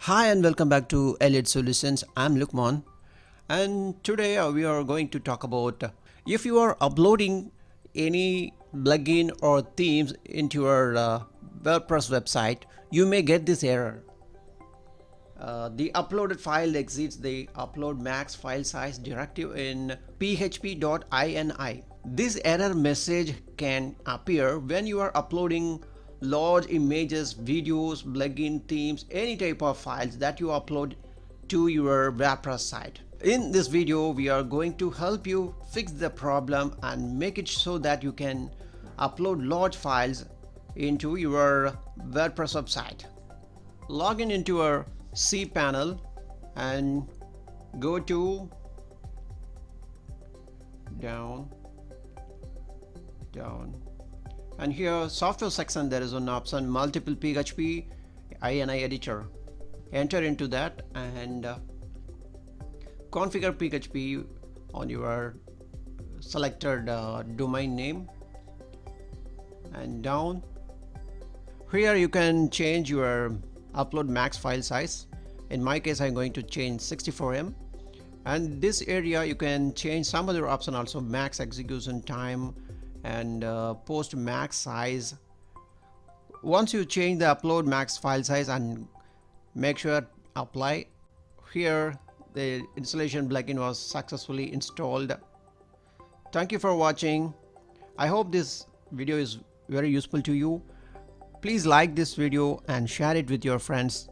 Hi and welcome back to Elliot Solutions. I'm Lukman, and today we are going to talk about if you are uploading any plugin or themes into your WordPress website, you may get this error. The uploaded file exceeds the upload max file size directive in php.ini. This error message can appear when you are uploading large images, videos, plugin themes, any type of files that you upload to your WordPress site. In this video, we are going to help you fix the problem and make it so that you can upload large files into your WordPress website. Log in into our Cpanel and go to down, and here software section there is an option multiple php ini editor. Enter into that and configure php on your selected domain name, and down here you can change your upload max file size. In my case, I'm going to change 64 MB, and this area you can change some other option also, max execution time and post max size. Once you change the upload max file size and make sure apply, here the installation plugin was successfully installed. Thank you for watching. I hope this video is very useful to you. Please like this video and share it with your friends,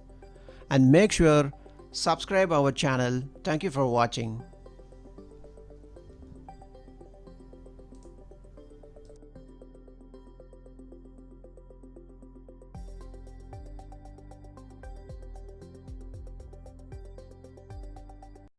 and make sure subscribe our channel. Thank you for watching.